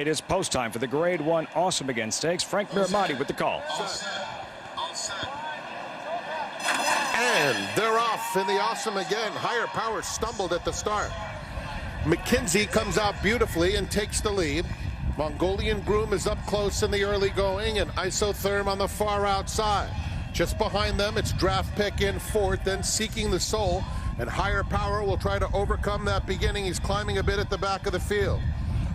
It is post time for the Grade 1 Awesome Again Stakes. Frank Miramati with the call. And they're off in the Awesome Again. Higher Power stumbled at the start. McKinzie comes out beautifully and takes the lead. Mongolian Groom is up close in the early going, and Isotherm on the far outside. Just behind them, it's Draft Pick in fourth, then Seeking the Soul, and Higher Power will try to overcome that beginning. He's climbing a bit at the back of the field.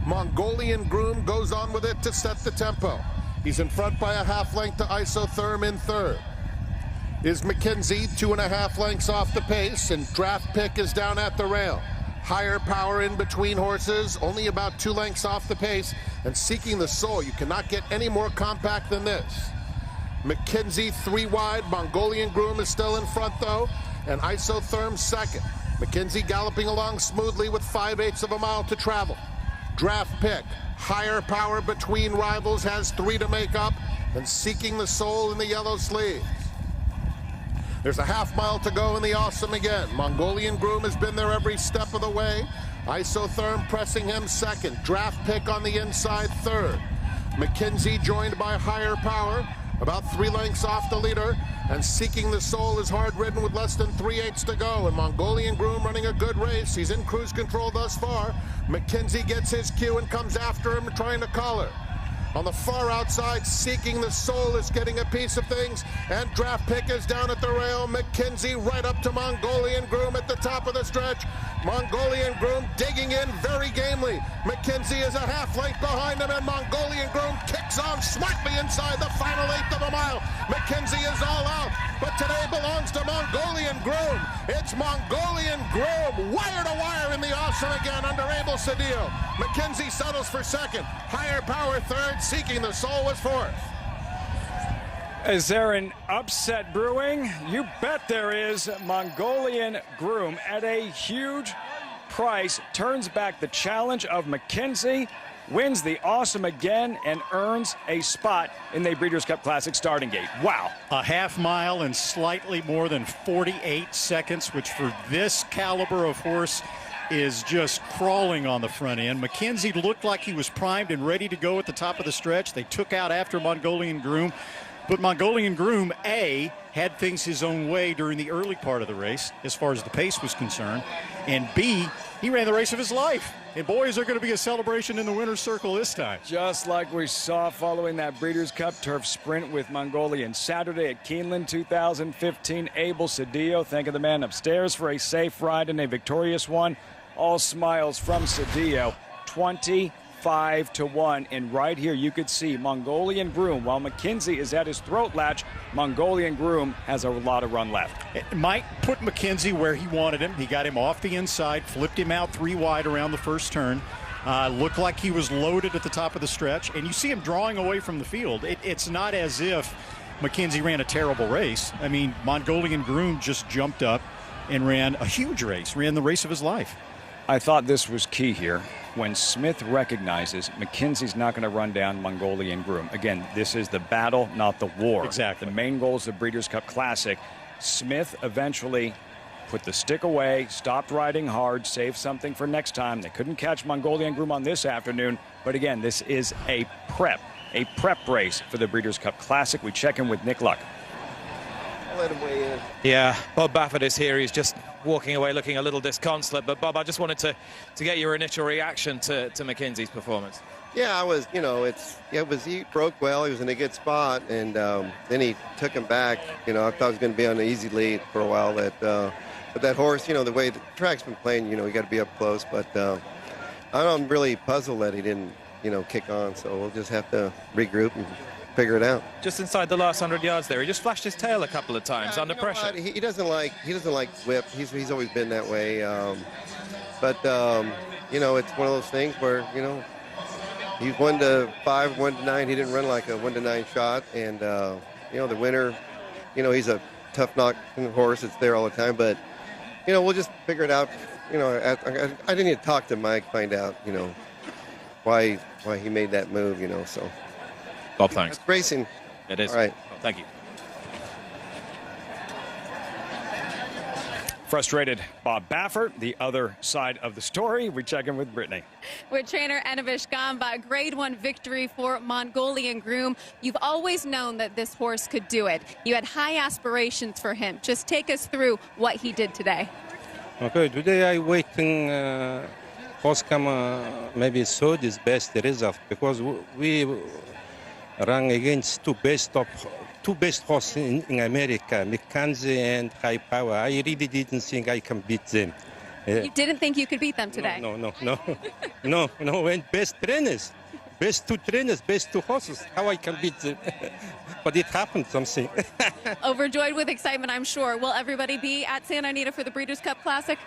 Mongolian Groom goes on with it to set the tempo. He's in front by a half length to Isotherm in third. Is McKinzie 2.5 lengths off the pace, and Draft Pick is down at the rail. Higher Power in between horses, only about 2 lengths off the pace, and Seeking the Soul. You cannot get any more compact than this. McKinzie 3 wide, Mongolian Groom is still in front though, and Isotherm second. McKinzie galloping along smoothly with 5/8 of a mile to travel. Draft Pick, Higher Power between rivals, has 3 to make up, and Seeking the Soul in the yellow sleeves. There's a half mile to go in the Awesome Again. Mongolian Groom has been there every step of the way. Isotherm pressing him second. Draft Pick on the inside third. McKinzie joined by Higher Power, about 3 lengths off the leader, and Seeking the Soul is hard ridden with less than 3/8 to go, and Mongolian Groom running a good race. He's in cruise control thus far. McKinzie gets his cue and comes after him, trying to collar. On the far outside, Seeking the Soul is getting a piece of things, and Draft Pick is down at the rail. McKinzie right up to Mongolian Groom at the top of the stretch. Mongolian Groom digging in very gamely. McKinzie is a half length behind him, and Mongolian Groom kicks on smartly inside the final 1/8 of a mile. McKinzie is all out, but today belongs to Mongolian Groom. It's Mongolian Groom, wire to wire in the Awesome Again under Abel Cedillo. McKinzie settles for second. Higher Power third. Seeking the Soul was fourth. Is there an upset brewing? You bet there is. Mongolian Groom at a huge price turns back the challenge of McKinzie, wins the Awesome Again, and earns a spot in the Breeders' Cup Classic starting gate. Wow. A half mile in slightly more than 48 seconds, which for this caliber of horse is just crawling on the front end. McKinzie looked like he was primed and ready to go at the top of the stretch. They took out after Mongolian Groom. But Mongolian Groom, A, had things his own way during the early part of the race as far as the pace was concerned. And B, he ran the race of his life. And boy, is there going to be a celebration in the winner's circle this time. Just like we saw following that Breeders' Cup Turf Sprint with Mongolian Saturday at Keeneland 2015. Abel Cedillo thanking the man upstairs for a safe ride and a victorious one. All smiles from Cedillo. 25-1, and right here you could see Mongolian Groom, while McKinzie is at his throat latch, Mongolian Groom has a lot of run left. It might put McKinzie where he wanted him. He got him off the inside, flipped him out 3 wide around the first turn. Looked like he was loaded at the top of the stretch, and you see him drawing away from the field. It's not as if McKinzie ran a terrible race. I mean, Mongolian Groom just jumped up and ran a huge race, ran the race of his life. I thought this was key here. When Smith recognizes McKinsie's not going to run down Mongolian Groom. Again, this is the battle, not the war. Exactly. The main goal is the Breeders' Cup Classic. Smith eventually put the stick away, stopped riding hard, saved something for next time. They couldn't catch Mongolian Groom on this afternoon. But again, this is a prep race for the Breeders' Cup Classic. We check in with Nick Luck. I'll let him weigh in. Yeah, Bob Baffert is here. He's just walking away looking a little disconsolate. But, Bob, I just wanted to get your initial reaction to McKinzie's performance. Yeah, I was, he broke well. He was in a good spot, and then he took him back. I thought he was going to be on an easy lead for a while. But that horse, the way the track's been playing, you got to be up close. But I'm really puzzled that he didn't, kick on. So we'll just have to regroup and figure it out. Just inside the last 100 yards there, he just flashed his tail a couple of times under pressure. He doesn't like whip. He's always been that way. But it's one of those things where he's 1-5, 1-9. He didn't run like a 1-9 shot, and the winner, he's a tough knock horse. It's there all the time, but we'll just figure it out. I didn't need to talk to Mike, find out why he made that move. So. Bob, thanks. It's racing. It is. All right. Thank you. Frustrated Bob Baffert, the other side of the story. We check in with Brittany. With trainer Anavish Gamba, grade 1 victory for Mongolian Groom. You've always known that this horse could do it. You had high aspirations for him. Just take us through what he did today. Okay, today I waiting horse come maybe third is best result because we run against two best horses in America, McKinzie and High Power. I really didn't think I can beat them. You didn't think you could beat them today? No. And best trainers, best two trainers, best two horses. How I can beat them? But it happened something. Overjoyed with excitement, I'm sure. Will everybody be at Santa Anita for the Breeders' Cup Classic?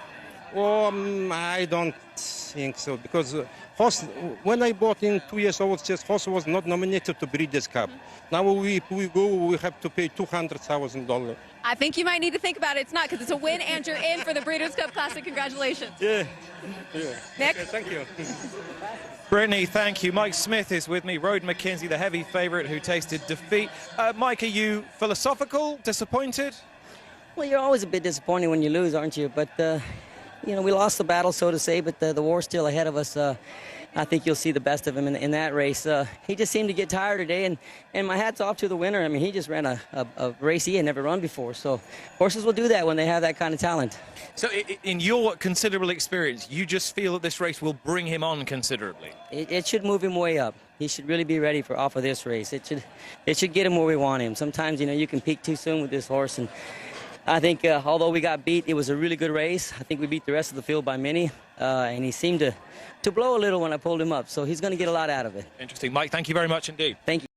I don't think so because horse. When I bought in 2 years old, just horse was not nominated to Breeders' Cup. Now we go, we have to pay $200,000. I think you might need to think about it. It's not because it's a win and you're in for the Breeders' Cup Classic. Congratulations. Yeah. Nick? Okay, thank you. Brittany, thank you. Mike Smith is with me, Road McKinzie, the heavy favourite who tasted defeat. Mike, are you philosophical, disappointed? Well, you're always a bit disappointed when you lose, aren't you? But, we lost the battle, so to say, but the war's still ahead of us. I think you'll see the best of him in that race. He just seemed to get tired today, and my hat's off to the winner. I mean, he just ran a race he had never run before. So horses will do that when they have that kind of talent. So in your considerable experience, you just feel that this race will bring him on considerably? It should move him way up. He should really be ready off of this race. It should get him where we want him. Sometimes, you can peak too soon with this horse, and I think although we got beat, it was a really good race. I think we beat the rest of the field by many, and he seemed to blow a little when I pulled him up. So he's going to get a lot out of it. Interesting. Mike, thank you very much indeed. Thank you.